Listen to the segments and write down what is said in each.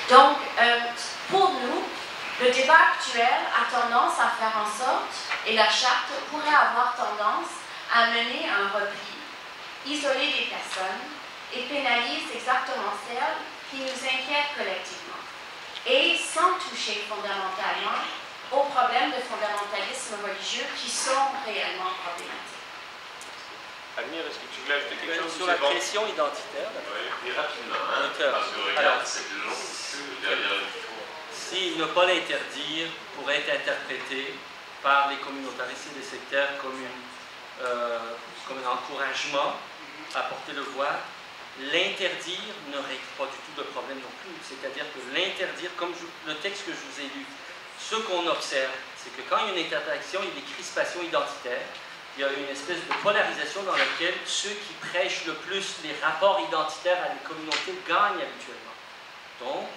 Donc, pour nous, le débat actuel a tendance à faire en sorte, et la charte pourrait avoir tendance à mener à un repli, isoler les personnes et pénalise exactement celles qui nous inquiètent collectivement, et sans toucher fondamentalement aux problèmes de fondamentalisme religieux qui sont réellement problématiques. Amir, est-ce que tu voulais ajouter quelque chose sur la pression identitaire? Oui, et rapidement, hein, parce que regarde, c'est long derrière le micro. Si ne pas l'interdire pourrait être interprété par les communautaristes et les sectaires comme un encouragement à porter le voile, l'interdire ne règle pas du tout de problème non plus. C'est-à-dire que l'interdire, comme le texte que je vous ai lu, ce qu'on observe, c'est que quand il y a une interaction, il y a des crispations identitaires. Il y a une espèce de polarisation dans laquelle ceux qui prêchent le plus les rapports identitaires à des communautés gagnent habituellement. Donc,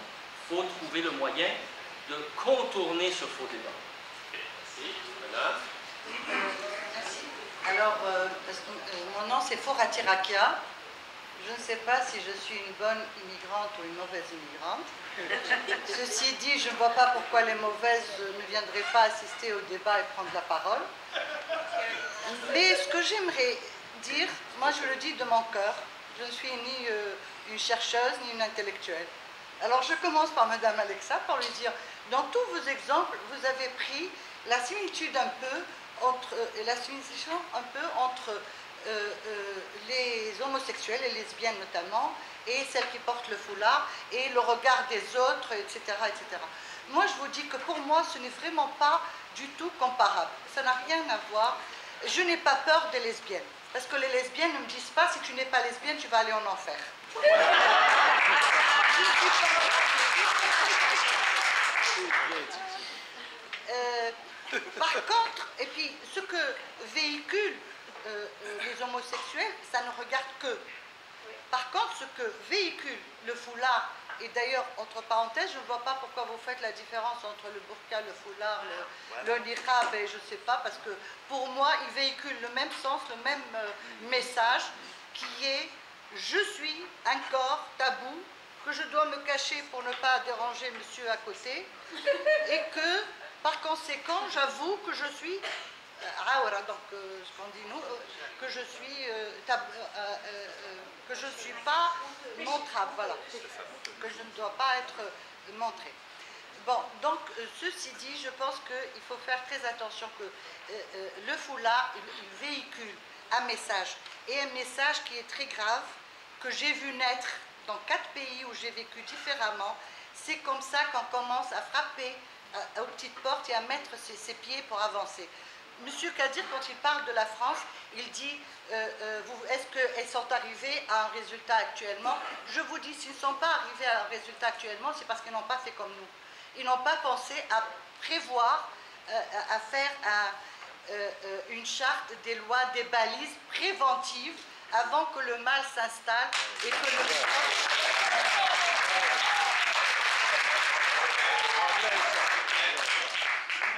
il faut trouver le moyen de contourner ce faux débat. Merci. Madame. Merci. Alors, parce que, mon nom c'est Forati Rakia. Je ne sais pas si je suis une bonne immigrante ou une mauvaise immigrante. Ceci dit, je ne vois pas pourquoi les mauvaises ne viendraient pas assister au débat et prendre la parole. Mais ce que j'aimerais dire, moi je le dis de mon cœur, je ne suis ni une chercheuse ni une intellectuelle. Alors je commence par Madame Alexa, par lui dire, dans tous vos exemples, vous avez pris la similitude un peu entre, les homosexuels et lesbiennes notamment, et celles qui portent le foulard, et le regard des autres, etc., etc. Moi je vous dis que pour moi ce n'est vraiment pas du tout comparable, ça n'a rien à voir. Je n'ai pas peur des lesbiennes, parce que les lesbiennes ne me disent pas si tu n'es pas lesbienne, tu vas aller en enfer. Par contre, et puis ce que véhiculent les homosexuels, ça ne regarde que. Par contre, ce que véhicule le foulard, et d'ailleurs, entre parenthèses, je ne vois pas pourquoi vous faites la différence entre le burqa, le foulard, le niqab, et je ne sais pas, parce que pour moi, il véhicule le même sens, le même message, qui est « je suis un corps tabou, que je dois me cacher pour ne pas déranger monsieur à côté, et que, par conséquent, j'avoue que je suis... donc, ce qu'on dit nous, que je suis pas montrable, voilà, que je ne dois pas être montré. Bon, donc, ceci dit, je pense qu'il faut faire très attention que le foulard, il véhicule un message, et un message qui est très grave, que j'ai vu naître dans 4 pays où j'ai vécu différemment. C'est comme ça qu'on commence à frapper aux petites portes et à mettre ses pieds pour avancer. Monsieur Kadir, quand il parle de la France, il dit est-ce qu'elles sont arrivées à un résultat actuellement? Je vous dis, s'ils ne sont pas arrivés à un résultat actuellement, c'est parce qu'ils n'ont pas fait comme nous. Ils n'ont pas pensé à prévoir, à faire une charte, des lois, des balises préventives avant que le mal s'installe et que le...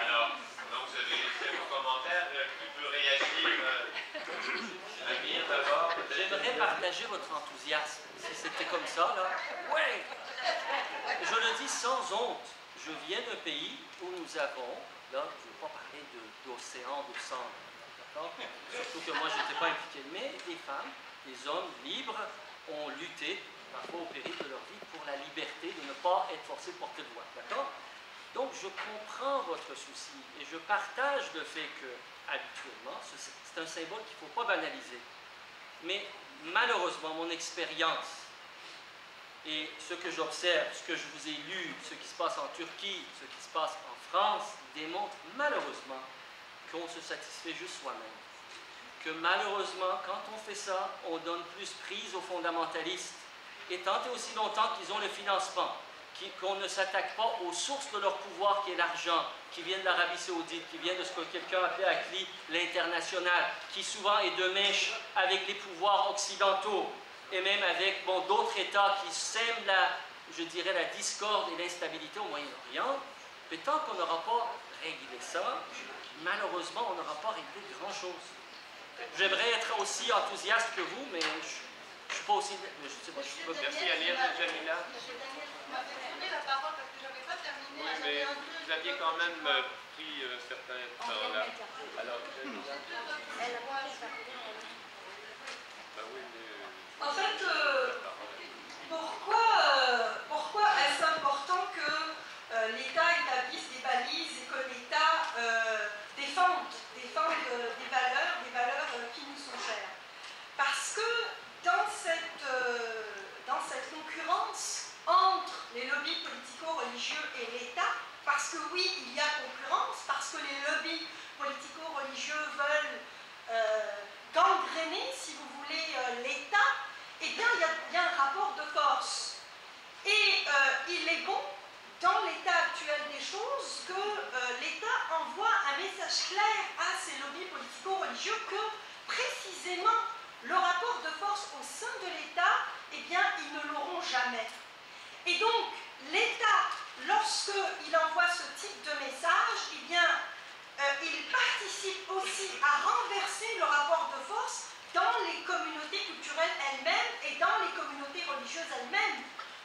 Alors, donc vous avez fait vos commentaires, qui peut réagir? Amir, d'abord. J'aimerais partager votre enthousiasme. Si c'était comme ça, là, ouais! Je le dis sans honte. Je viens d'un pays où nous avons, là, je ne veux pas parler d'océan, de sang, d'accord? Surtout que moi, je n'étais pas impliqué, mais des femmes, des hommes libres ont lutté, parfois au péril de leur vie, pour la liberté de ne pas être forcés de porter le voile, d'accord? Donc, je comprends votre souci et je partage le fait que, habituellement, c'est un symbole qu'il ne faut pas banaliser. Mais malheureusement, mon expérience et ce que j'observe, ce que je vous ai lu, ce qui se passe en Turquie, ce qui se passe en France, démontre malheureusement qu'on se satisfait juste soi-même. Que malheureusement, quand on fait ça, on donne plus prise aux fondamentalistes. Et tant et aussi longtemps qu'ils ont le financement, qu'on ne s'attaque pas aux sources de leur pouvoir qui est l'argent, qui vient de l'Arabie Saoudite, qui vient de ce que quelqu'un appelait à CLI l'international, qui souvent est de mèche avec les pouvoirs occidentaux et même avec d'autres États qui sèment je dirais, la discorde et l'instabilité au Moyen-Orient. Mais tant qu'on n'aura pas réglé ça, malheureusement, on n'aura pas réglé grand-chose. J'aimerais être aussi enthousiaste que vous, mais je ne suis pas aussi... Je sais pas, Merci Amir, Jamila. quand même pris un certain temps là. Alors, ben oui, mais... En fait, pourquoi est-ce important que l'État établisse des balises et que l'État défende des valeurs qui nous sont chères? Parce que dans cette concurrence entre les lobbies politico-religieux et l'État, parce que oui, il y a concurrence, parce que les lobbies politico-religieux veulent gangréner, si vous voulez, l'État, eh bien, il y a un rapport de force. Et il est bon, dans l'état actuel des choses, que l'État envoie un message clair à ces lobbies politico-religieux que, précisément, le rapport de force au sein de l'État, eh bien, ils ne l'auront jamais. Et donc, l'État, lorsqu'il envoie ce type de message, eh bien, il participe aussi à renverser le rapport de force dans les communautés culturelles elles-mêmes et dans les communautés religieuses elles-mêmes.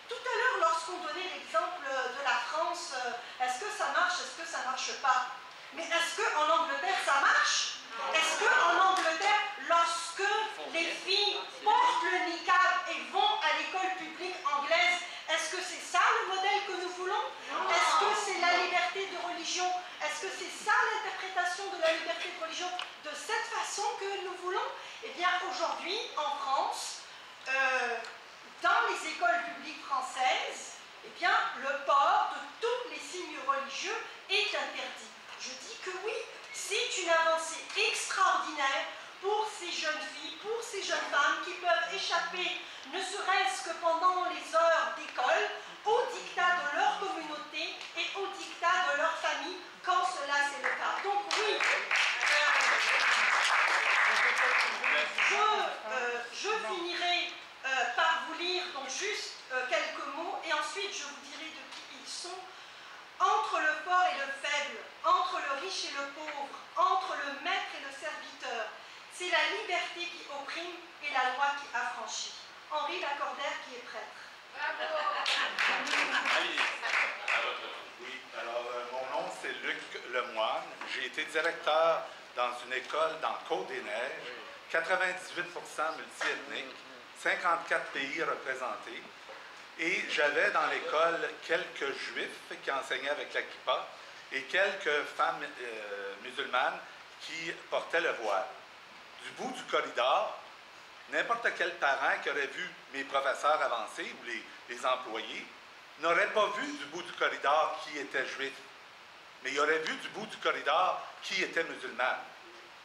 Tout à l'heure, lorsqu'on donnait l'exemple de la France, est-ce que ça marche, est-ce que ça ne marche pas? Mais est-ce qu'en Angleterre, ça marche? Est-ce qu'en Angleterre, lorsque les filles portent le niqab et vont à l'école publique anglaise, est-ce que c'est ça le modèle que nous voulons? Est-ce que c'est la liberté de religion? Est-ce que c'est ça l'interprétation de la liberté de religion de cette façon que nous voulons? Eh bien, aujourd'hui, en France, dans les écoles publiques françaises, eh bien, le port de tous les signes religieux est interdit. Je dis que oui, c'est une avancée extraordinaire pour ces jeunes filles, pour ces jeunes femmes qui peuvent échapper, ne serait-ce que pendant les heures d'école, au dictat de leur communauté et au dictat de leur famille, quand cela c'est le cas. Donc oui, je finirai par vous lire donc juste quelques mots et ensuite je vous dirai de qui ils sont. Entre le fort et le faible, entre le riche et le pauvre, entre le maître et le serviteur, c'est la liberté qui opprime et la loi qui affranchit. Henri Lacordaire qui est prêtre. Oui, alors mon nom c'est Luc Lemoine. J'ai été directeur dans une école dans Côte-des-Neiges, 98% multiethnique, 54 pays représentés. Et j'avais dans l'école quelques juifs qui enseignaient avec la kippa et quelques femmes musulmanes qui portaient le voile. Du bout du corridor, n'importe quel parent qui aurait vu mes professeurs avancés ou les employés n'aurait pas vu du bout du corridor qui était juif, mais il aurait vu du bout du corridor qui était musulman.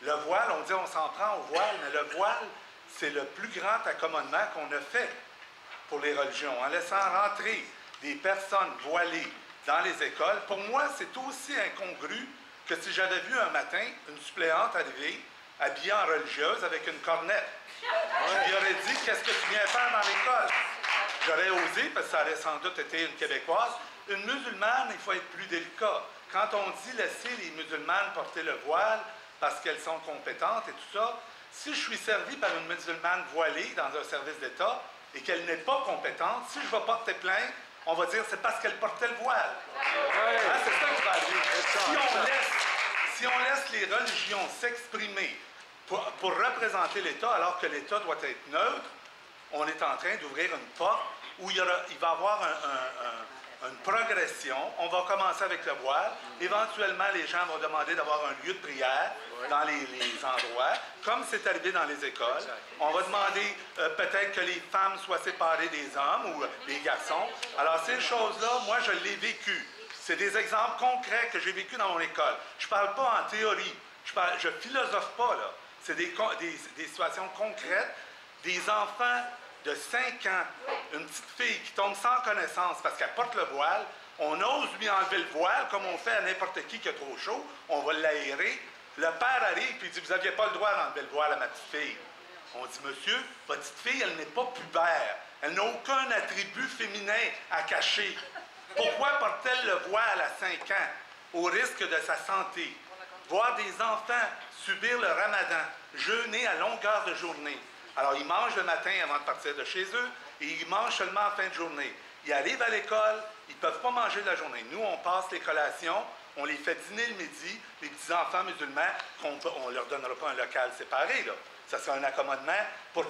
Le voile, on dit on s'en prend au voile, mais le voile, c'est le plus grand accommodement qu'on a fait pour les religions, en laissant rentrer des personnes voilées dans les écoles. Pour moi, c'est aussi incongru que si j'avais vu un matin une suppléante arriver, habillée en religieuse, avec une cornette. Je lui aurais dit, qu'est-ce que tu viens faire dans l'école? J'aurais osé, parce que ça aurait sans doute été une Québécoise. Une musulmane, il faut être plus délicat. Quand on dit laisser les musulmanes porter le voile parce qu'elles sont compétentes et tout ça, si je suis servi par une musulmane voilée dans un service d'État, et qu'elle n'est pas compétente, si je vais porter plainte, on va dire c'est parce qu'elle portait le voile. Hein, c'est ça qui va arriver. Si on laisse les religions s'exprimer pour représenter l'État, alors que l'État doit être neutre, on est en train d'ouvrir une porte où il va y avoir une progression. On va commencer avec le voile. Éventuellement, les gens vont demander d'avoir un lieu de prière dans les endroits, comme c'est arrivé dans les écoles. On va demander peut-être que les femmes soient séparées des hommes ou des garçons. Alors, ces choses-là, moi, je l'ai vécu. C'est des exemples concrets que j'ai vécu dans mon école. Je ne parle pas en théorie. Je philosophe pas, là. C'est des situations concrètes. Des enfants de 5 ans, une petite fille qui tombe sans connaissance parce qu'elle porte le voile, on ose lui enlever le voile comme on fait à n'importe qui a trop chaud, on va l'aérer. Le père arrive et dit « Vous n'aviez pas le droit d'enlever le voile à ma petite fille. » On dit « Monsieur, votre petite fille, elle n'est pas pubère. Elle n'a aucun attribut féminin à cacher. Pourquoi porte-t-elle le voile à 5 ans au risque de sa santé? Voir des enfants subir le ramadan, jeûner à longueur de journée. Alors, ils mangent le matin avant de partir de chez eux et ils mangent seulement en fin de journée. Ils arrivent à l'école, ils ne peuvent pas manger de la journée. Nous, on passe les collations, on les fait dîner le midi, les petits-enfants musulmans, on ne leur donnera pas un local séparé, là. Ça sera un accommodement pour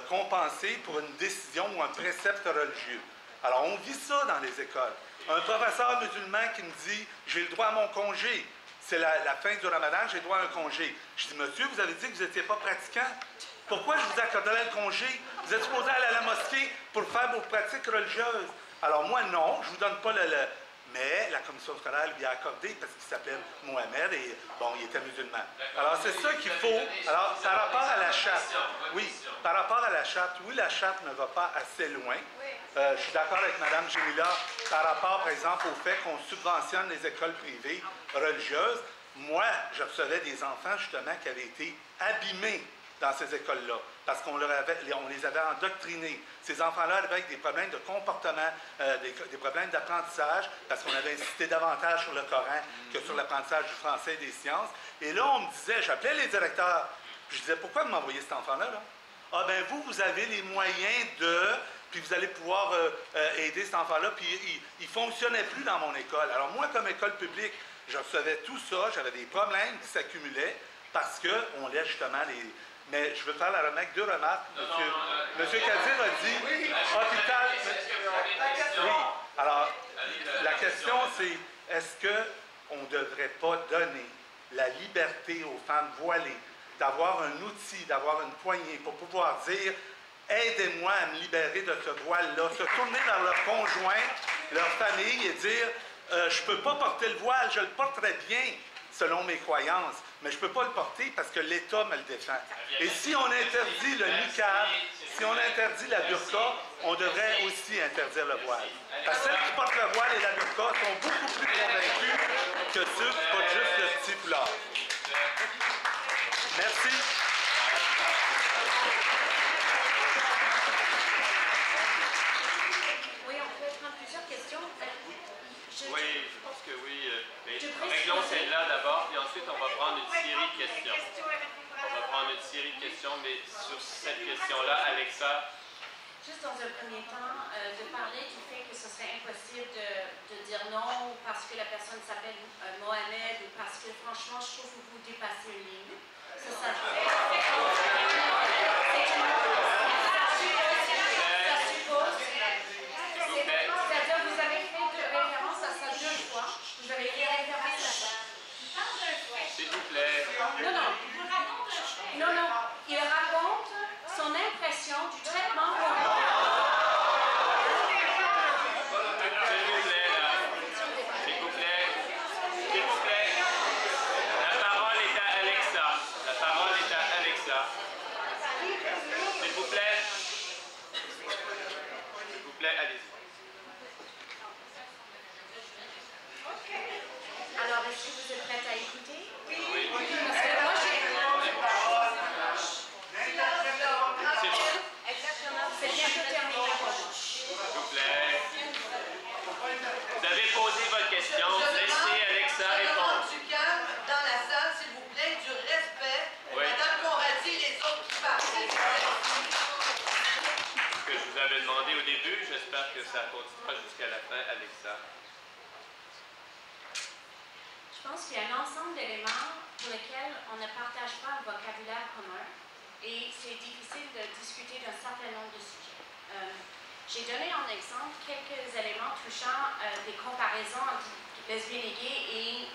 compenser pour une décision ou un précepte religieux. Alors, on vit ça dans les écoles. Un professeur musulman qui me dit « j'ai le droit à mon congé ». C'est la fin du ramadan, j'ai le droit à un congé. Je dis « monsieur, vous avez dit que vous n'étiez pas pratiquant. Pourquoi je vous accorderais le congé? Vous êtes supposé aller à la mosquée pour faire vos pratiques religieuses. » Alors moi, non, je ne vous donne pas Mais la commission scolaire lui a accordé parce qu'il s'appelait Mohamed et, bon, il était musulman. Alors, c'est ça qu'il faut. Alors, par rapport à la charte, oui, par rapport à la charte, oui, la charte ne va pas assez loin. Je suis d'accord avec Mme Jamila par rapport, par exemple, au fait qu'on subventionne les écoles privées religieuses. Moi, je recevais des enfants, justement, qui avaient été abîmés dans ces écoles-là, parce qu'on les avait endoctrinés. Ces enfants-là arrivaient avec des problèmes de comportement, des problèmes d'apprentissage, parce qu'on avait insisté davantage sur le Coran que sur l'apprentissage du français et des sciences. Et là, on me disait, j'appelais les directeurs, puis je disais, pourquoi vous m'envoyez cet enfant-là, là? Ah ben vous avez les moyens puis vous allez pouvoir aider cet enfant-là, puis il ne fonctionnait plus dans mon école. Alors moi, comme école publique, je recevais tout ça, j'avais des problèmes qui s'accumulaient, parce qu'on laisse justement les... Mais je veux faire la remarque, deux remarques. Monsieur Kadir a dit hôpital. Oui. Alors, la question c'est est-ce qu'on ne devrait pas donner la liberté aux femmes voilées d'avoir un outil, d'avoir une poignée pour pouvoir dire aidez-moi à me libérer de ce voile-là, se tourner vers leur conjoint, leur famille et dire je ne peux pas porter le voile, je le porterai bien selon mes croyances, mais je ne peux pas le porter parce que l'État me le défend. Et si on interdit le niqab, si on interdit la burqa, on devrait aussi interdire le voile. Parce que celles qui portent le voile et la burqa sont beaucoup plus convaincus que ceux qui portent juste le petit foulard. Merci. Oui, on peut prendre plusieurs questions. Oui, je pense que oui. Mais réglons celle-là d'abord, puis ensuite on va prendre une série de questions. On va prendre une série de questions, mais sur cette question-là, Alexa. Juste dans un premier temps, de parler du fait que ce serait impossible de dire non parce que la personne s'appelle Mohamed ou parce que franchement, je trouve que vous dépassez une ligne. Ça suppose. C'est-à-dire, vous avez fait référence à ça deux fois. Vous avez fait référence à ça. S'il vous plaît. Non. Il raconte son impression du traitement hormonal. S'il vous plaît. La parole est à Alexa. S'il vous plaît. Allez-y. Alors, est-ce que vous êtes prête à écouter? Oui. Parce que moi, c'est bientôt terminé pour moi. S'il vous plaît. Vous avez posé votre question. Laissez Alexa répondre. Du calme dans la salle, s'il vous plaît, du respect. Oui. Madame Conradi, les autres qui parlent. Ce que je vous avais demandé au début, j'espère que ça continuera jusqu'à la fin, Alexa. Je pense qu'il y a un ensemble d'éléments pour lesquels on ne partage pas un vocabulaire commun et c'est difficile de discuter d'un certain nombre de sujets. J'ai donné en exemple quelques éléments touchant des comparaisons entre lesbiennes et gays et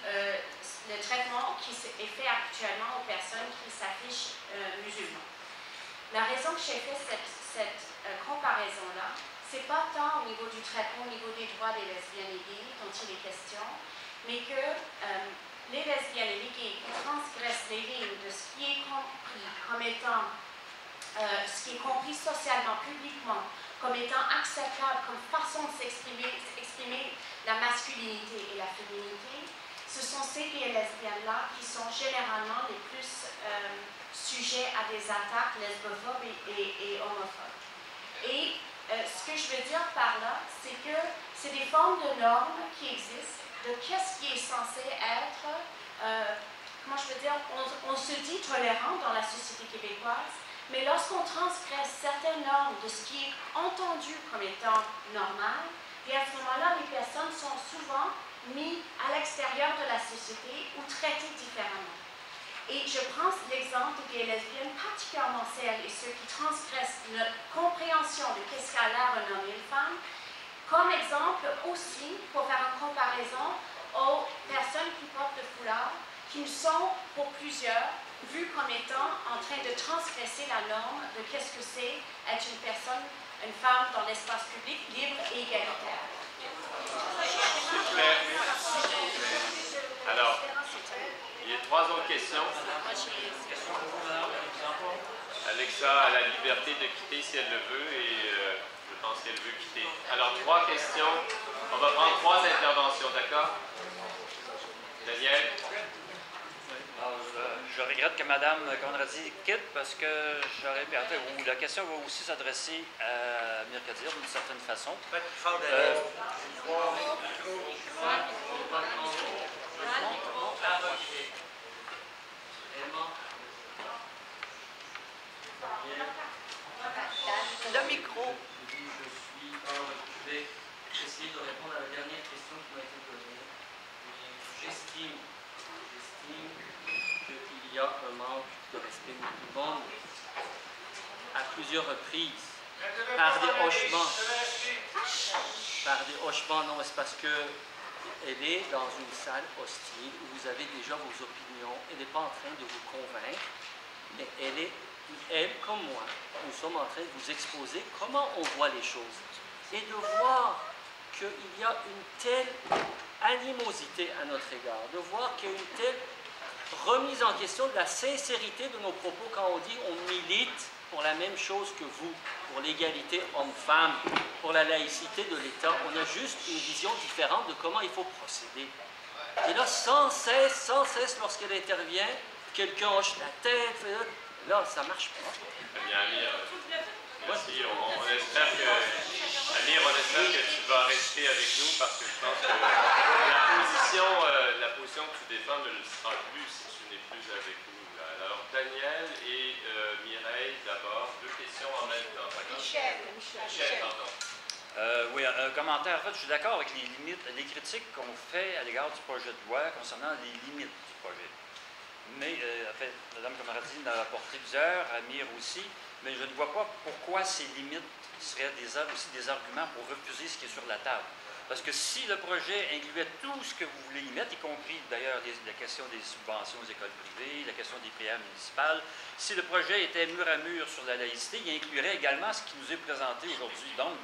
le traitement qui est fait actuellement aux personnes qui s'affichent musulmans. La raison que j'ai fait cette comparaison-là, c'est pas tant au niveau du traitement, au niveau des droits des lesbiennes et gays dont il est question, mais que les lesbiennes et les gays qui transgressent les lignes de ce qui est compris comme étant, ce qui est compris socialement, publiquement, comme étant acceptable comme façon de s'exprimer la masculinité et la féminité, ce sont ces gays et lesbiennes-là qui sont généralement les plus sujets à des attaques lesbophobes et homophobes. Et ce que je veux dire par là, c'est que c'est des formes de normes qui existent, de qu'est-ce qui est censé être, comment je peux dire, on se dit tolérant dans la société québécoise, mais lorsqu'on transgresse certaines normes de ce qui est entendu comme étant normal, et à ce moment-là, les personnes sont souvent mis à l'extérieur de la société ou traités différemment. Et je prends l'exemple de gays et lesbiennes, particulièrement celles et ceux qui transgressent notre compréhension de qu'est-ce qu'a l'air un homme et une femme, comme exemple aussi, pour faire une comparaison, aux personnes qui portent le foulard, qui sont, pour plusieurs, vues comme étant en train de transgresser la norme de qu'est-ce que c'est être une personne, une femme dans l'espace public, libre et égalitaire. Alors, il y a 3 autres questions. Alexa a la liberté de quitter si elle le veut et je pense qu'elle veut quitter. Alors, 3 questions. On va prendre 3 interventions, d'accord? Daniel? Alors, je regrette que Mme Conradi quitte parce que j'aurais ou la question va aussi s'adresser à Amir Kadir d'une certaine façon. Le micro. Je vais essayer de répondre à la dernière question qui m'a été posée. J'estime qu'il y a un manque de respect de tout le monde à plusieurs reprises, par des hochements. Par des hochements, non, c'est parce que elle est dans une salle hostile où vous avez déjà vos opinions. Elle n'est pas en train de vous convaincre, mais elle comme moi, nous sommes en train de vous exposer comment on voit les choses. Et de voir qu'il y a une telle animosité à notre égard, de voir qu'il y a une telle remise en question de la sincérité de nos propos quand on dit on milite pour la même chose que vous, pour l'égalité homme-femme, pour la laïcité de l'État. On a juste une vision différente de comment il faut procéder. Et là, sans cesse, lorsqu'elle intervient, quelqu'un hoche la tête, là, ça ne marche pas. Bien, Amir, merci. On espère que tu vas rester avec nous parce que je pense que la position que tu défends ne le sera plus si tu n'es plus avec nous. Là. Alors, Daniel et Mireille, d'abord, 2 questions en même temps. Michel, pardon. Oui, un commentaire. En fait, je suis d'accord avec les limites, les critiques qu'on fait à l'égard du projet de loi concernant les limites du projet. Mais, en fait, Mme Conradi en a apporté plusieurs, Amir aussi, mais je ne vois pas pourquoi ces limites seraient aussi des arguments pour refuser ce qui est sur la table. Parce que si le projet incluait tout ce que vous voulez y mettre, y compris d'ailleurs la question des subventions aux écoles privées, la question des prières municipales, si le projet était mur à mur sur la laïcité, il inclurait également ce qui nous est présenté aujourd'hui. Donc,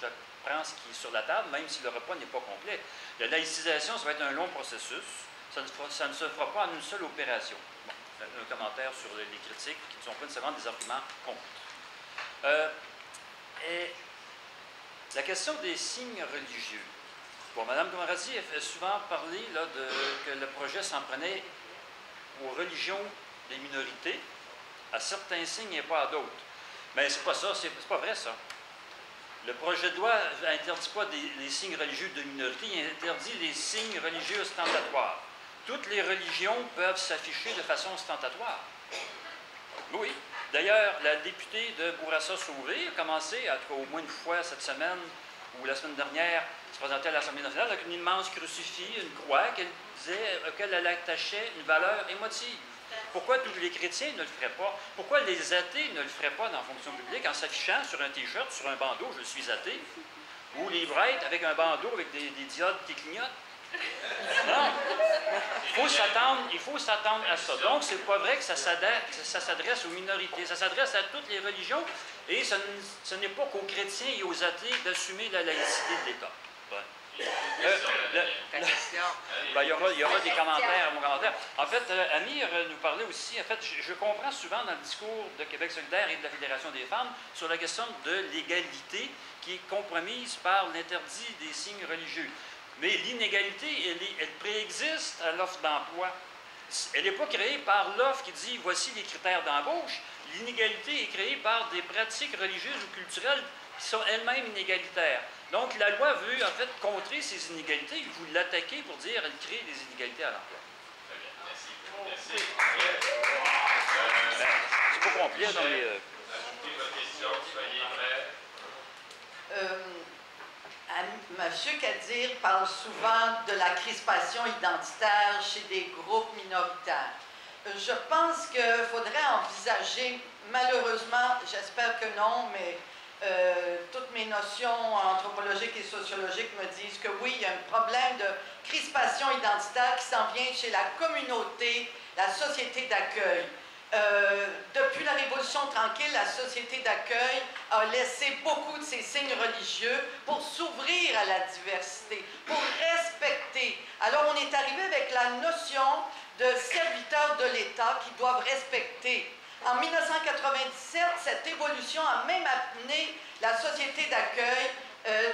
je prends ce qui est sur la table, même si le repas n'est pas complet. La laïcisation, ça va être un long processus. Ça ne se fera pas en une seule opération. Bon, un commentaire sur les critiques qui ne sont pas nécessairement des arguments contre. Et la question des signes religieux. Bon, Mme Conradi a souvent parlé là, que le projet s'en prenait aux religions des minorités, à certains signes et pas à d'autres. Mais c'est pas ça, c'est pas vrai ça. Le projet de loi n'interdit pas les signes religieux de minorité, il interdit les signes religieux ostentatoires. Toutes les religions peuvent s'afficher de façon ostentatoire. Oui. D'ailleurs, la députée de Bourassa-Sauvé a commencé, en tout cas au moins une fois cette semaine ou la semaine dernière, se présentait à l'Assemblée nationale avec une immense crucifix, une croix qu'elle disait auquel elle attachait une valeur émotive. Pourquoi tous les chrétiens ne le feraient pas? Pourquoi les athées ne le feraient pas dans la fonction publique en s'affichant sur un T-shirt, sur un bandeau « Je suis athée » ou les prêtres avec un bandeau avec des diodes qui clignotent? Non. Il faut s'attendre à ça. Donc, c'est pas vrai que ça s'adresse aux minorités. Ça s'adresse à toutes les religions et ce n'est pas qu'aux chrétiens et aux athées d'assumer la laïcité de l'État. Ouais. Il y aura des commentaires, mon commentaire. En fait, Amir nous parlait aussi, en fait, je comprends souvent dans le discours de Québec solidaire et de la Fédération des femmes sur la question de l'égalité qui est compromise par l'interdit des signes religieux. Mais l'inégalité, elle préexiste à l'offre d'emploi. Elle n'est pas créée par l'offre qui dit « voici les critères d'embauche ». L'inégalité est créée par des pratiques religieuses ou culturelles qui sont elles-mêmes inégalitaires. Donc, la loi veut, en fait, contrer ces inégalités. Vous l'attaquez pour dire qu'elle crée des inégalités à l'emploi. Très bien, merci. C'est pas complet dans les... Ajoutez votre question, soyez prêts. M. Kadir parle souvent de la crispation identitaire chez des groupes minoritaires. Je pense qu'il faudrait envisager, malheureusement, j'espère que non, mais toutes mes notions anthropologiques et sociologiques me disent que oui, il y a un problème de crispation identitaire qui s'en vient chez la communauté, la société d'accueil. Depuis la Révolution tranquille, la société d'accueil a laissé beaucoup de ses signes religieux pour s'ouvrir à la diversité, pour respecter. Alors on est arrivé avec la notion de serviteurs de l'État qui doivent respecter. En 1997, cette évolution a même amené la société d'accueil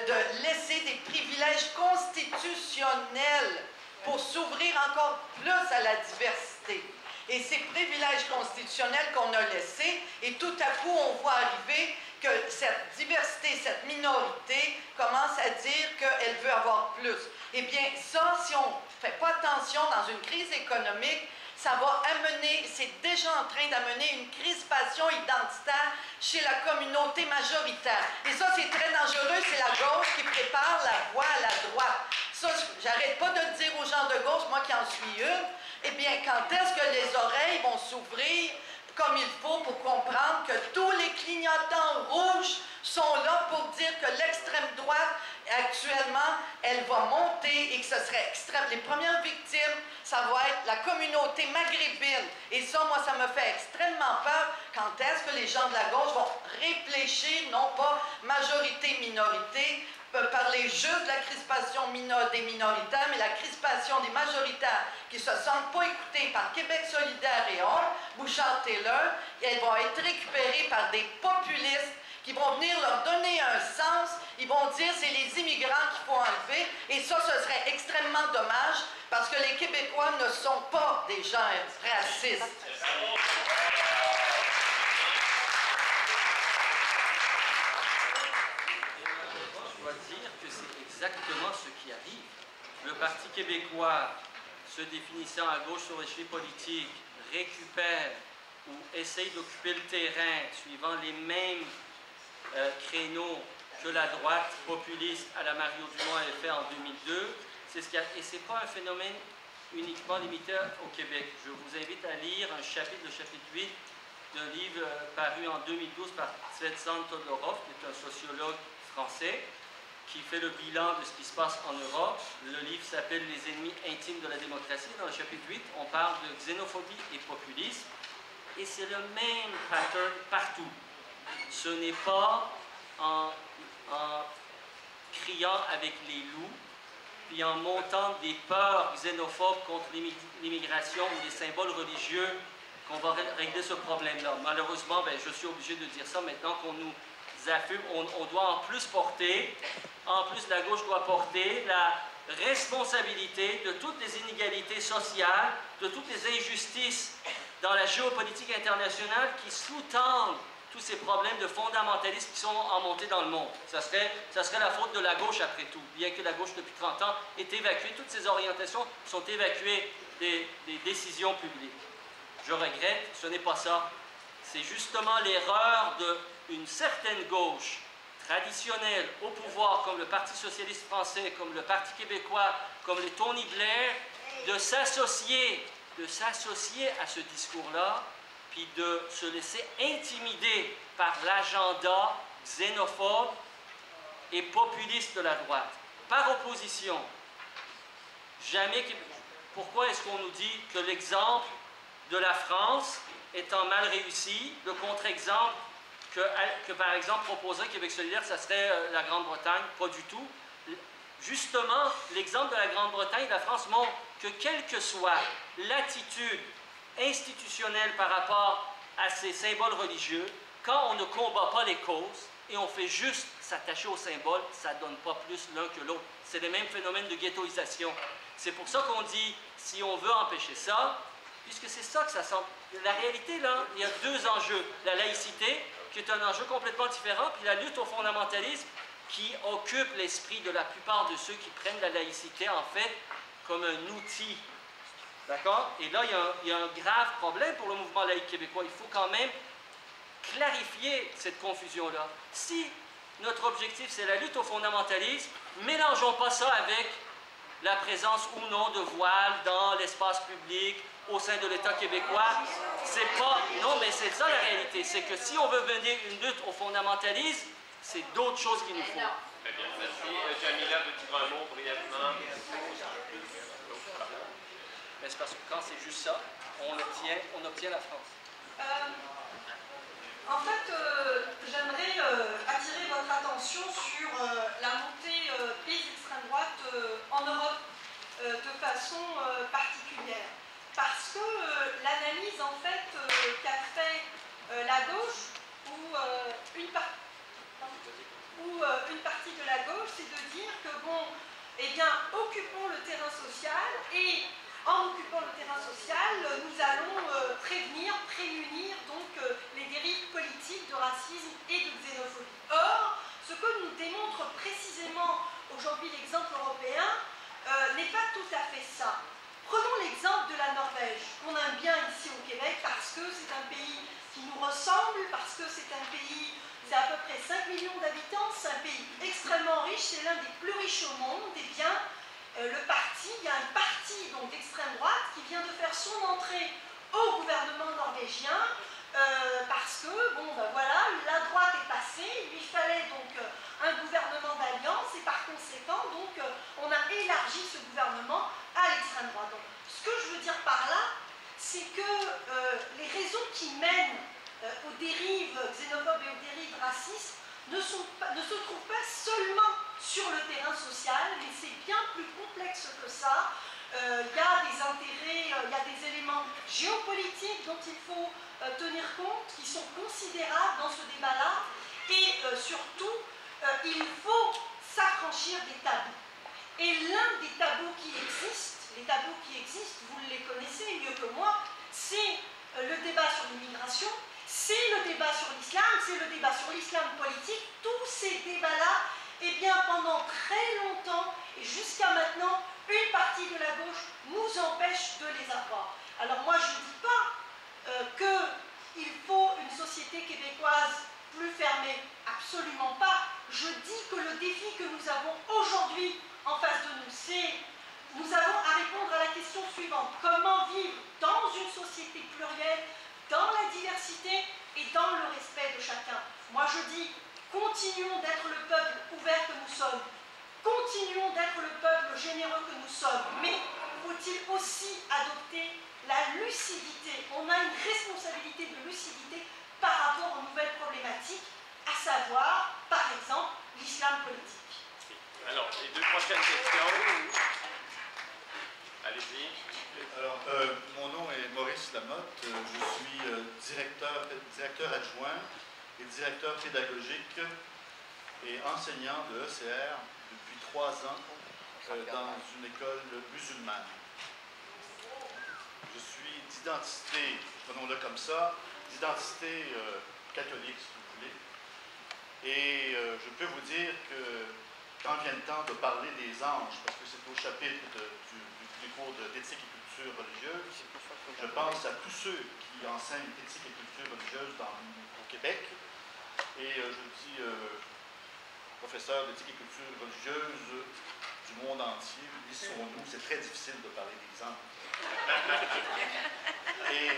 de laisser des privilèges constitutionnels pour s'ouvrir encore plus à la diversité. Et ces privilèges constitutionnels qu'on a laissés, et tout à coup on voit arriver que cette diversité, cette minorité commence à dire qu'elle veut avoir plus. Eh bien ça, si on ne fait pas attention dans une crise économique, ça va amener, c'est déjà en train d'amener une crispation identitaire chez la communauté majoritaire. Et ça, c'est très dangereux, c'est la gauche qui prépare la voie à la droite. Ça, j'arrête pas de dire aux gens de gauche, moi qui en suis une, eh bien, quand est-ce que les oreilles vont s'ouvrir comme il faut pour comprendre que tous les clignotants rouges sont là pour dire que l'extrême droite, actuellement, elle va monter et que ce serait extrême. Les premières victimes, ça va être la communauté maghrébine. Et ça, moi, ça me fait extrêmement peur. Quand est-ce que les gens de la gauche vont réfléchir, non pas majorité-minorité, parler juste de la crispation des minoritaires, mais la crispation des majoritaires qui ne se sentent pas écoutés par Québec solidaire et autres, Bouchard-Taylor, elles vont être récupérées par des populistes qui vont venir leur donner un sens. Ils vont dire c'est les immigrants qu'il faut enlever. Et ça, ce serait extrêmement dommage parce que les Québécois ne sont pas des gens racistes. Je dois dire que c'est exactement ce qui arrive. Le Parti québécois, se définissant à gauche sur l'échelle politique, récupère ou essaye d'occuper le terrain suivant les mêmes créneaux que la droite populiste à la Mario Dumont avait fait en 2002. Et ce n'est pas un phénomène uniquement limité au Québec. Je vous invite à lire le chapitre 8 d'un livre paru en 2012 par Tsvetan Todorov, qui est un sociologue français, qui fait le bilan de ce qui se passe en Europe. Le livre s'appelle « Les ennemis intimes de la démocratie ». Dans le chapitre 8, on parle de xénophobie et populisme. Et c'est le même pattern partout. Ce n'est pas en criant avec les loups, puis en montant des peurs xénophobes contre l'immigration ou les symboles religieux qu'on va régler ce problème-là. Malheureusement, je suis obligé de dire ça maintenant qu'on nous affume. On doit en plus la gauche doit porter la responsabilité de toutes les inégalités sociales, de toutes les injustices dans la géopolitique internationale qui sous-tendent tous ces problèmes de fondamentalisme qui sont en montée dans le monde. Ça serait la faute de la gauche après tout, bien que la gauche depuis 30 ans est évacuée. Toutes ces orientations sont évacuées des décisions publiques. Je regrette, ce n'est pas ça. C'est justement l'erreur d'une certaine gauche traditionnelle au pouvoir, comme le Parti socialiste français, comme le Parti québécois, comme les Tony Blair, de s'associer à ce discours-là, puis de se laisser intimider par l'agenda xénophobe et populiste de la droite. Par opposition, pourquoi est-ce qu'on nous dit que l'exemple de la France étant mal réussi, le contre-exemple que par exemple proposerait Québec solidaire, ça serait la Grande-Bretagne? Pas du tout. Justement, l'exemple de la Grande-Bretagne et de la France montre que quelle que soit l'attitude institutionnelle par rapport à ces symboles religieux, quand on ne combat pas les causes et on fait juste s'attacher aux symboles, ça ne donne pas plus l'un que l'autre. C'est le même phénomène de ghettoisation. C'est pour ça qu'on dit, si on veut empêcher ça, puisque c'est ça que ça semble. La réalité, là, il y a deux enjeux. La laïcité, qui est un enjeu complètement différent, puis la lutte au fondamentalisme, qui occupe l'esprit de la plupart de ceux qui prennent la laïcité, en fait, comme un outil. D'accord? Et là, il y a un grave problème pour le mouvement laïque québécois. Il faut quand même clarifier cette confusion-là. Si notre objectif, c'est la lutte au fondamentalisme, mélangeons pas ça avec la présence ou non de voile dans l'espace public au sein de l'État québécois. C'est pas... Non, mais c'est ça la réalité. C'est que si on veut mener une lutte au fondamentalisme, c'est d'autres choses qu'il nous faut. Très bien, merci. Jamila, veux-tu dire un mot brièvement? Mais c'est parce que quand c'est juste ça, on obtient la France. En fait, j'aimerais attirer votre attention sur la montée des extrêmes droites en Europe de façon particulière. Parce que l'analyse en fait qu'a fait la gauche ou une partie de la gauche, c'est de dire que bon, eh bien, occupons le terrain social et en occupant le terrain social, nous allons prémunir donc les dérives politiques de racisme et de xénophobie. Or, ce que nous démontre précisément aujourd'hui l'exemple européen n'est pas tout à fait ça. Prenons l'exemple de la Norvège, qu'on aime bien ici au Québec parce que c'est un pays qui nous ressemble, parce que c'est un pays, c'est à peu près 5 millions d'habitants, c'est un pays extrêmement riche, c'est l'un des plus riches au monde, et bien il y a un parti donc d'extrême droite qui vient de faire son entrée au gouvernement norvégien parce que, bon ben voilà, la droite est passée, il lui fallait donc un gouvernement d'alliance et par conséquent donc on a élargi ce gouvernement à l'extrême droite. Donc, ce que je veux dire par là, c'est que les raisons qui mènent aux dérives xénophobes et aux dérives racistes ne se trouvent pas seulement sur le terrain social, mais c'est bien plus complexe que ça. Il y a des intérêts, il y a des éléments géopolitiques dont il faut tenir compte, qui sont considérables dans ce débat-là, et surtout, il faut s'affranchir des tabous. Et l'un des tabous qui existent, les tabous qui existent, vous les connaissez mieux que moi, c'est le débat sur l'immigration, c'est le débat sur l'islam, c'est le débat sur l'islam politique. Tous ces débats-là, eh bien, pendant très longtemps, et jusqu'à maintenant, une partie de la gauche nous empêche de les avoir. Alors moi, je ne dis pas qu'il faut une société québécoise plus fermée, absolument pas. Je dis que le défi que nous avons aujourd'hui en face de nous, c'est nous avons à répondre à la question suivante. Comment vivre dans une société plurielle, dans la diversité et dans le respect de chacun? Moi, je dis, continuons d'être le peuple ouvert que nous sommes. Continuons d'être le peuple généreux que nous sommes. Mais faut-il aussi adopter la lucidité? On a une responsabilité de lucidité par rapport aux nouvelles problématiques, à savoir, par exemple, l'islam politique. Alors, les deux prochaines questions. Allez-y. Alors, mon nom est Maurice Lamotte. Je suis directeur adjoint et directeur pédagogique et enseignant de ECR depuis 3 ans dans une école musulmane. Je suis d'identité, prenons-le comme ça, d'identité catholique, si vous voulez. Et je peux vous dire que quand vient le temps de parler des anges, parce que c'est au chapitre du cours d'éthique et culture religieuse, je pense à tous ceux qui enseignent éthique et culture religieuse au Québec. Et je dis professeur d'éthique et culture religieuse du monde entier, lissons-nous, c'est très difficile de parler des anges. Et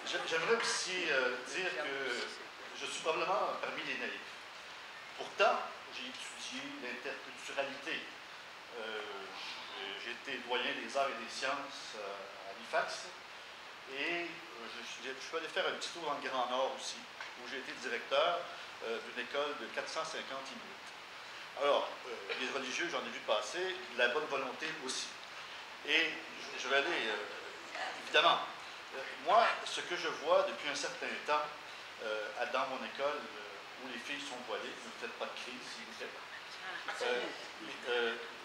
j'aimerais aussi dire que je suis probablement parmi les naïfs. Pourtant, j'ai étudié l'interculturalité. J'ai été doyen des arts et des sciences à l'IFAX et je suis allé faire un petit tour dans le Grand Nord aussi, où j'ai été directeur d'une école de 450 Inuits. Alors, les religieux, j'en ai vu passer, la bonne volonté aussi. Et je vais aller, évidemment, moi, ce que je vois depuis un certain temps dans mon école, où les filles sont voilées, ne faites pas de crise, s'il vous plaît.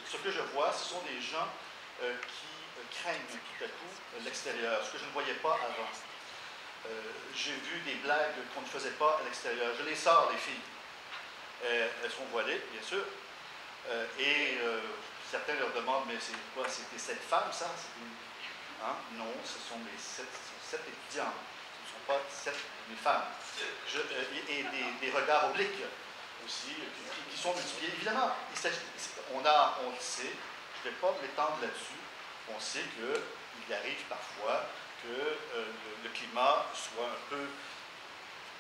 Ce que je vois, ce sont des gens qui craignent tout à coup l'extérieur, ce que je ne voyais pas avant. J'ai vu des blagues qu'on ne faisait pas à l'extérieur. Je les sors, les filles. Elles sont voilées, bien sûr. Et certains leur demandent, mais c'est quoi? C'était 7 femmes, ça? Hein? Non, ce sont 7 étudiantes. Ce ne sont pas 7 mes femmes. Et des regards obliques. aussi, qui sont multipliés. Évidemment, on le sait, je ne vais pas m'étendre là-dessus, on sait qu'il arrive parfois que le climat soit un peu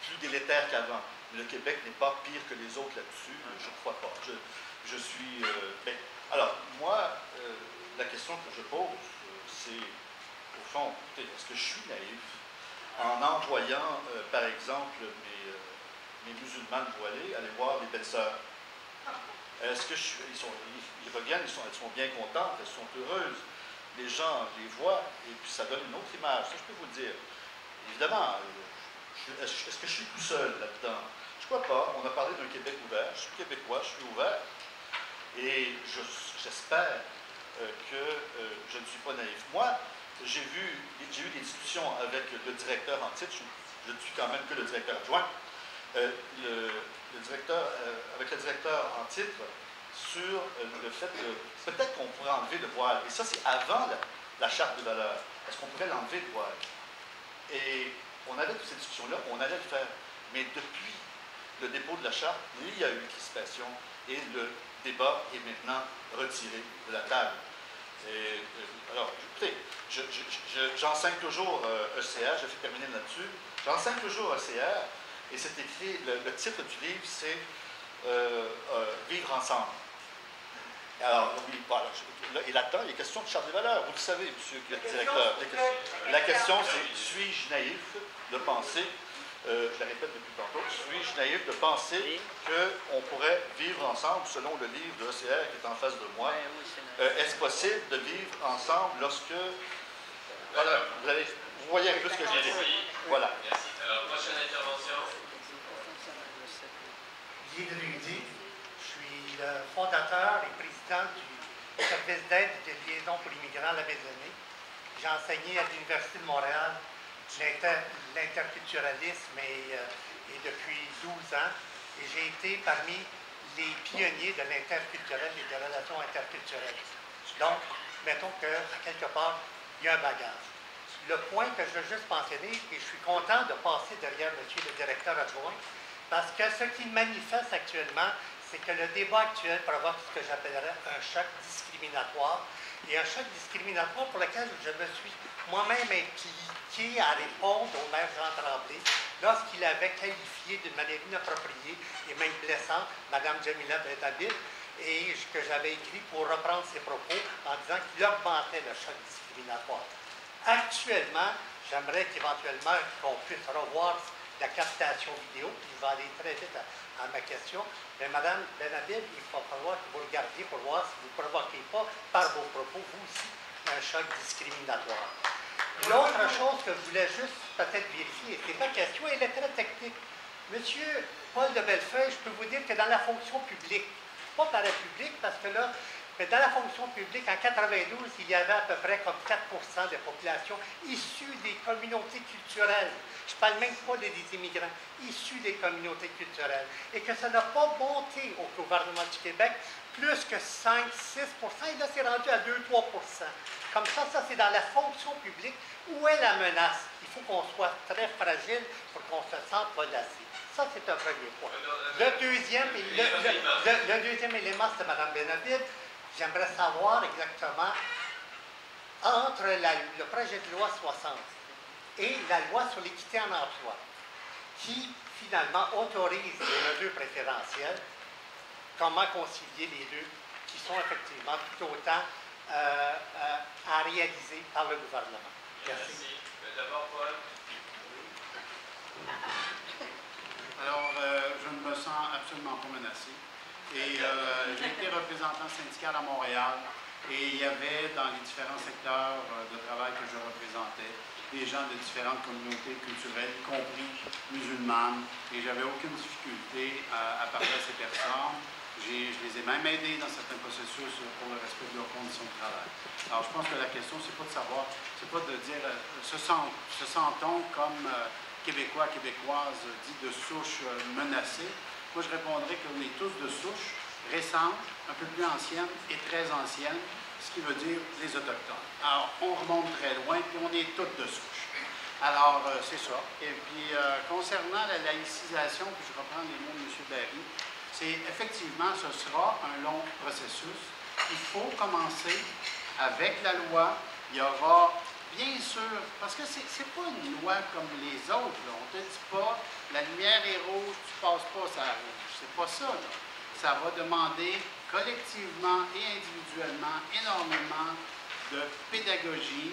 plus délétère qu'avant. Mais le Québec n'est pas pire que les autres là-dessus, je ne crois pas. Je suis... alors, moi, la question que je pose, c'est, au fond, est-ce que je suis naïf en envoyant, par exemple, mes musulmanes voilées aller voir les belles-sœurs? Est-ce que ils reviennent, elles sont bien contentes, elles sont heureuses. Les gens les voient et puis ça donne une autre image. Ça, je peux vous le dire. Évidemment, est-ce que je suis tout seul là-dedans? Je ne crois pas. On a parlé d'un Québec ouvert. Je suis québécois, je suis ouvert. Et j'espère que je ne suis pas naïf. Moi, j'ai eu des discussions avec le directeur en titre. Je ne suis quand même que le directeur adjoint. Avec le directeur en titre sur le fait que peut-être qu'on pourrait enlever le voile. Et ça, c'est avant la charte de valeurs. Est-ce qu'on pourrait l'enlever le voile? Et on avait toutes ces discussions-là, on allait le faire. Mais depuis le dépôt de la charte, il y a eu une crispation et le débat est maintenant retiré de la table. Et, alors, écoutez, j'enseigne toujours ECR, je vais terminer là-dessus. J'enseigne toujours ECR et c'est écrit, le titre du livre, c'est Vivre ensemble. Alors, oui, voilà, et là-dedans, il est question de charte des valeurs. Vous le savez, monsieur le directeur. La question, c'est suis-je naïf de penser, je la répète depuis tantôt, suis-je naïf de penser qu'on pourrait vivre ensemble selon le livre de ECR qui est en face de moi? Est-ce possible de vivre ensemble lorsque. Voilà, vous voyez un peu ce que j'ai dit. Voilà. Merci. Alors, prochaine intervention. Guy de Rudy. Je suis le fondateur et président du service d'aide et de liaison pour l'immigrant à la Maisonnée. J'ai enseigné à l'Université de Montréal l'interculturalisme et depuis 12 ans. Et j'ai été parmi les pionniers de l'interculturel et des relations interculturelles. Donc, mettons qu'à quelque part, il y a un bagage. Le point que je veux juste mentionner, et je suis content de passer derrière monsieur le directeur adjoint, parce que ce qui manifeste actuellement, c'est que le débat actuel provoque ce que j'appellerais un choc discriminatoire. Et un choc discriminatoire pour lequel je me suis moi-même impliqué à répondre au maire Jean Tremblay lorsqu'il avait qualifié d'une manière inappropriée et même blessante Mme Jamila Benhabib, et que j'avais écrit pour reprendre ses propos en disant qu'il augmentait le choc discriminatoire. Actuellement, j'aimerais qu'éventuellement qu'on puisse revoir la captation vidéo, puis je vais aller très vite à ma question. Mais Mme Benhabib, il va falloir que vous regardiez pour voir si vous ne provoquez pas, par vos propos, vous aussi, un choc discriminatoire. L'autre chose que je voulais juste peut-être vérifier, c'est ma question, elle est très technique. Monsieur Paul de Bellefeuille, je peux vous dire que dans la fonction publique, pas parapublique, parce que là, mais dans la fonction publique, en 92, il y avait à peu près comme 4% de population issues des communautés culturelles. Je ne parle même pas des immigrants, issus des communautés culturelles. Et que ça n'a pas monté au gouvernement du Québec plus que 5-6%, et là, c'est rendu à 2-3%. Comme ça c'est dans la fonction publique. Où est la menace? Il faut qu'on soit très fragile pour qu'on se sente menacé. Ça, c'est un premier point. Le deuxième élément, c'est Mme Benhabib. J'aimerais savoir exactement, entre le projet de loi 60 et la loi sur l'équité en emploi, qui finalement autorise les mesures préférentielles, comment concilier les deux, qui sont effectivement tout autant à réaliser par le gouvernement. Merci. D'abord, Paul. Alors, je ne me sens absolument pas menacé. Et j'ai été représentant syndical à Montréal et il y avait dans les différents secteurs de travail que je représentais des gens de différentes communautés culturelles, y compris musulmanes, et j'avais aucune difficulté à parler à ces personnes. Je les ai même aidés dans certains processus pour le respect de leurs conditions de travail. Alors je pense que la question, c'est pas de savoir, c'est pas de dire se sent-on comme Québécois, Québécoises dits de souche menacés. Moi, je répondrais qu'on est tous de souche récente, un peu plus ancienne et très ancienne, ce qui veut dire les Autochtones. Alors, on remonte très loin, puis on est tous de souche. Alors, c'est ça. Et puis, concernant la laïcisation, puis je reprends les mots de M. Barry, c'est effectivement, ce sera un long processus. Il faut commencer avec la loi. Il y aura, bien sûr, parce que c'est pas une loi comme les autres. Là. On ne te dit pas, la lumière est rouge, tu ne passes pas ça rouge. C'est pas ça. Là. Ça va demander collectivement et individuellement énormément de pédagogie,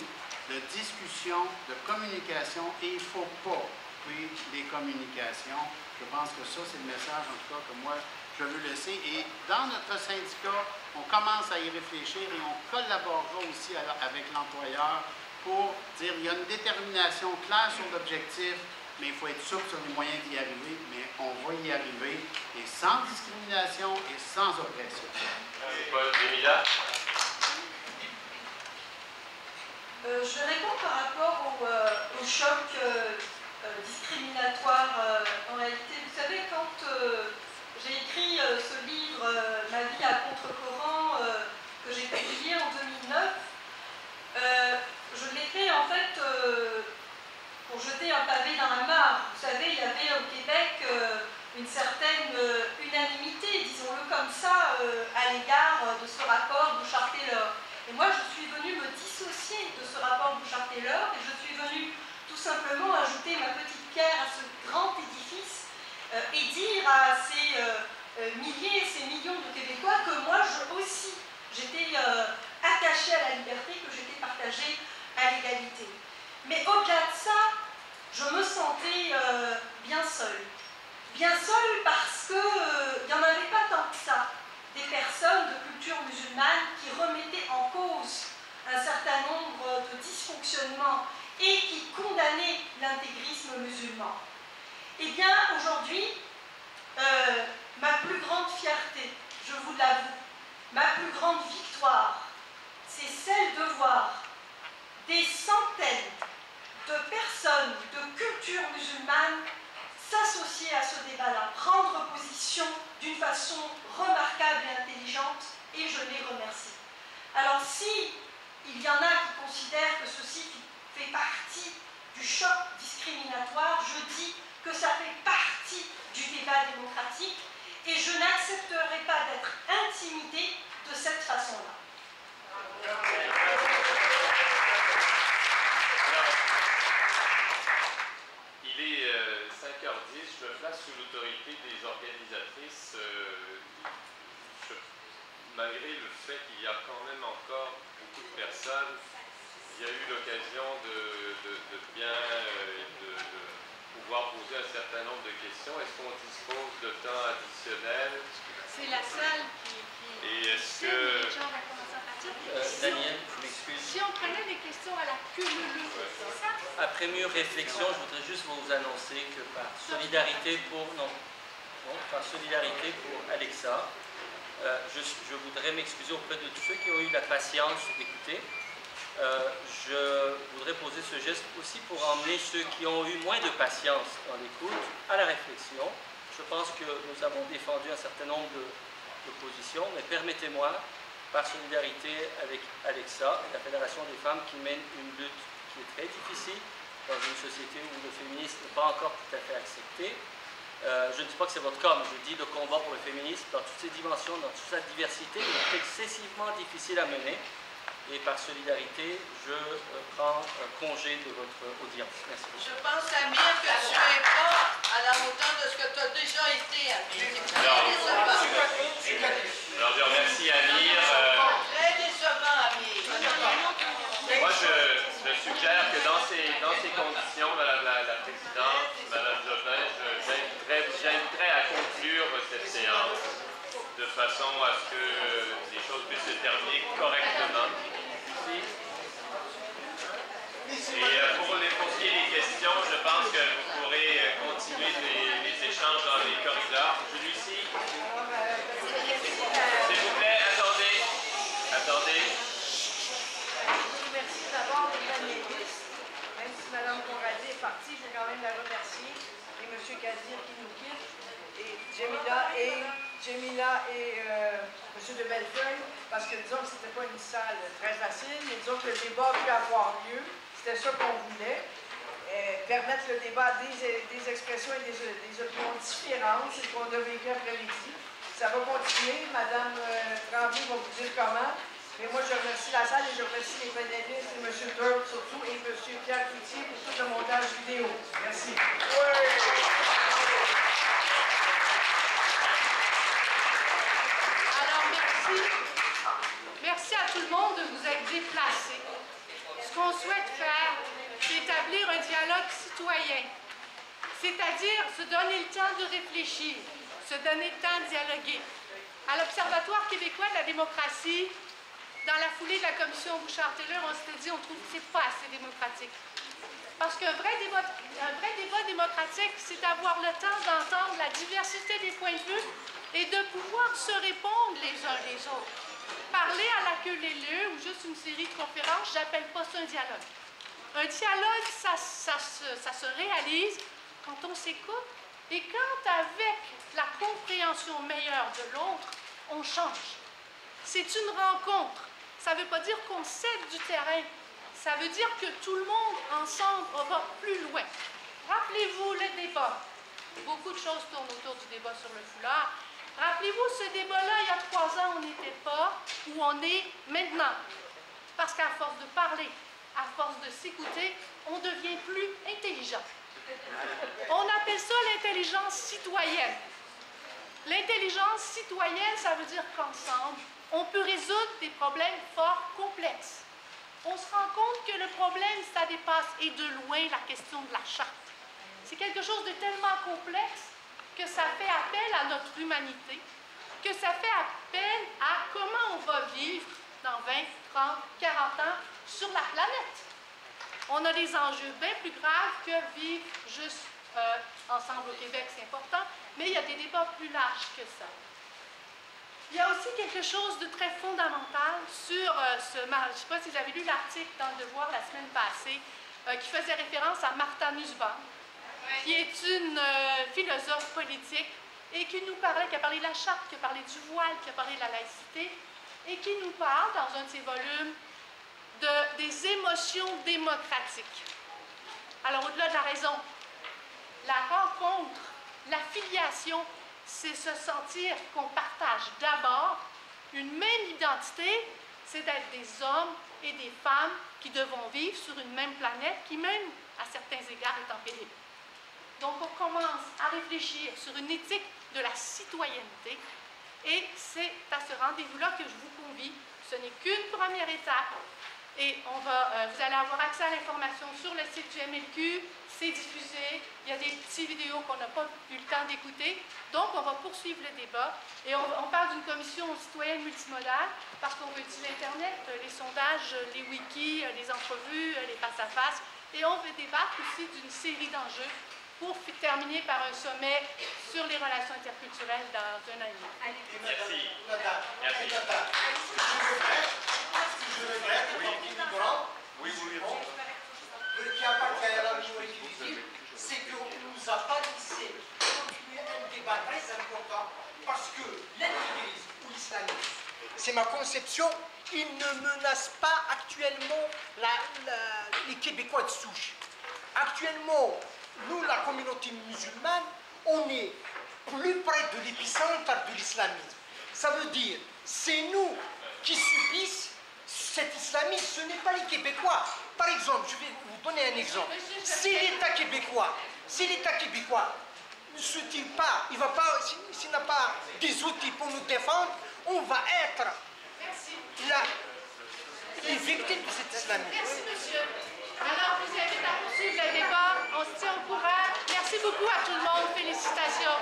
de discussion, de communication, et il ne faut pas couper les communications. Je pense que ça, c'est le message, en tout cas, que moi, je veux laisser. Et dans notre syndicat, on commence à y réfléchir et on collaborera aussi avec l'employeur pour dire qu'il y a une détermination claire sur l'objectif, mais il faut être souple sur les moyens d'y arriver, mais on va y arriver, et sans discrimination et sans oppression. Merci, Paul. Jamila? Je réponds par rapport au choc discriminatoire. En réalité, vous savez, quand j'ai écrit ce livre, Ma vie à contre-courant, que j'ai publié en 2009, je l'ai fait en fait pour jeter un pavé dans la mare. Vous savez, il y avait au Québec une certaine unanimité, disons-le comme ça, à l'égard de ce rapport Bouchard-Taylor. Et moi, je suis venue me dissocier de ce rapport Bouchard-Taylor et je suis venue tout simplement ajouter ma petite pierre à ce grand édifice et dire à ces milliers et ces millions de Québécois que moi aussi, j'étais attachée à la liberté, que j'étais partagée à l'égalité. Mais au-delà de ça, je me sentais bien seule. Bien seule parce qu'il n'y en avait pas tant que ça. Des personnes de culture musulmane qui remettaient en cause un certain nombre de dysfonctionnements et qui condamnaient l'intégrisme musulman. Eh bien, aujourd'hui, ma plus grande fierté, je vous l'avoue, ma plus grande victoire, c'est celle de voir des centaines de personnes de culture musulmane s'associer à ce débat-là, prendre position d'une façon remarquable et intelligente, et je les remercie. Alors si il y en a qui considèrent que ceci fait partie du choc discriminatoire, je dis que ça fait partie du débat démocratique, et je n'accepterai pas d'être intimidée de cette façon-là. Il est 5h10, je me place sous l'autorité des organisatrices, malgré le fait qu'il y a quand même encore beaucoup de personnes. Il y a eu l'occasion de pouvoir poser un certain nombre de questions. Est-ce qu'on dispose de temps additionnel? C'est la salle qui Et est-ce que... les gens vont commencer à partir. Daniel, je m'excuse. Si on prenait des questions à la cumulée, c'est ça? Après mûre réflexion, je voudrais juste vous annoncer que par solidarité pour Alexa, je voudrais m'excuser auprès de tous ceux qui ont eu la patience d'écouter. Je voudrais poser ce geste aussi pour emmener ceux qui ont eu moins de patience dans l'écoute à la réflexion. Je pense que nous avons défendu un certain nombre de positions, mais permettez-moi, par solidarité avec Alexa et la Fédération des femmes qui mène une lutte qui est très difficile dans une société où le féminisme n'est pas encore tout à fait accepté. Je ne dis pas que c'est votre cas, mais je dis le combat pour le féminisme dans toutes ses dimensions, dans toute sa diversité, est excessivement difficile à mener. Et par solidarité, je prends congé de votre audience. Merci. Je pense, Amir, que tu n'es pas à la hauteur de ce que tu as déjà été, Amir. Alors, je remercie Amir. Très décevant, Amir. Moi, je suggère que dans ces conditions, Madame la Présidente, Madame Joffin, j'inviterai à conclure cette séance de façon à ce que les choses puissent se terminer correctement. Et pour ce qui est des questions, je pense que vous pourrez continuer les échanges dans les corridors. Celui-ci, s'il vous plaît, attendez. Merci d'abord de panélistes. Même si Mme Conradi est partie, je vais quand même la remercier. Et M. Kadir qui nous quitte. Et Jamila et M. de Bellefeuille, parce que disons que ce n'était pas une salle très facile, mais disons que le débat a pu avoir lieu. C'était ça qu'on voulait. Permettre le débat des expressions et des opinions différentes. C'est ce qu'on a vécu après-midi. ça va continuer. Madame Tremblay va vous dire comment. Mais moi, je remercie la salle et je remercie les panélistes, et M. Turk surtout, et M. Pierre Cloutier pour tout le montage vidéo. Merci. Alors, merci. Merci à tout le monde de vous être déplacés. Ce qu'on souhaite faire, c'est établir un dialogue citoyen. C'est-à-dire se donner le temps de réfléchir, se donner le temps de dialoguer. À l'Observatoire québécois de la démocratie, dans la foulée de la commission Bouchard-Taylor, on s'était dit on trouve que ce n'est pas assez démocratique. Parce qu'un vrai débat démocratique, c'est avoir le temps d'entendre la diversité des points de vue et de pouvoir se répondre les uns les autres. Parler à la queue leu ou juste une série de conférences, j'appelle pas ça un dialogue. Un dialogue, ça se réalise quand on s'écoute et quand, avec la compréhension meilleure de l'autre, on change. C'est une rencontre. Ça ne veut pas dire qu'on cède du terrain. Ça veut dire que tout le monde, ensemble, va plus loin. Rappelez-vous le débat. Beaucoup de choses tournent autour du débat sur le foulard. Rappelez-vous, ce débat-là, il y a 3 ans, on n'était pas où on est maintenant. Parce qu'à force de parler, à force de s'écouter, on devient plus intelligent. On appelle ça l'intelligence citoyenne. L'intelligence citoyenne, ça veut dire qu'ensemble, on peut résoudre des problèmes fort complexes. On se rend compte que le problème, ça dépasse, et de loin, la question de la charte. C'est quelque chose de tellement complexe que ça fait appel à notre humanité, que ça fait appel à comment on va vivre dans 20, 30, 40 ans sur la planète. On a des enjeux bien plus graves que vivre juste ensemble au Québec, c'est important, mais il y a des débats plus larges que ça. Il y a aussi quelque chose de très fondamental sur je ne sais pas si vous avez lu l'article dans Le Devoir la semaine passée, qui faisait référence à Martha Nussbaum, qui est une philosophe politique et qui nous parlait, qui a parlé de la charte, qui a parlé du voile, qui a parlé de la laïcité, et qui nous parle dans un de ses volumes des émotions démocratiques. Alors, au-delà de la raison, la rencontre, la filiation, c'est se sentir qu'on partage d'abord une même identité, c'est d'être des hommes et des femmes qui devront vivre sur une même planète qui, même à certains égards, est en péril. Donc, on commence à réfléchir sur une éthique de la citoyenneté et c'est à ce rendez-vous-là que je vous convie. Ce n'est qu'une première étape et vous allez avoir accès à l'information sur le site du MLQ. C'est diffusé, il y a des petites vidéos qu'on n'a pas eu le temps d'écouter. Donc, on va poursuivre le débat. Et on parle d'une commission citoyenne multimodale parce qu'on veut utiliser l'Internet, les sondages, les wikis, les entrevues, les face-à-face. Et on veut débattre aussi d'une série d'enjeux pour terminer par un sommet sur les relations interculturelles dans 1 an et demi. Merci. Merci. Je regrette, oui, qui appartient à la minorité visible, c'est qu'on ne nous a pas laissé continuer un débat très important parce que l'intégrisme ou l'islamisme, c'est ma conception, il ne menace pas actuellement les Québécois de souche. Actuellement, nous, la communauté musulmane, on est plus près de l'épicentre de l'islamisme. Ça veut dire, c'est nous qui subissent cet islamisme, ce n'est pas les Québécois. Par exemple, je vais vous donner un exemple. Si l'État québécois ne se tire pas, s'il n'a pas des outils pour nous défendre, on va être les victimes de cet islamisme. Merci, monsieur. Alors, je vous invite à poursuivre le débat. On se tient au courant. Merci beaucoup à tout le monde. Félicitations.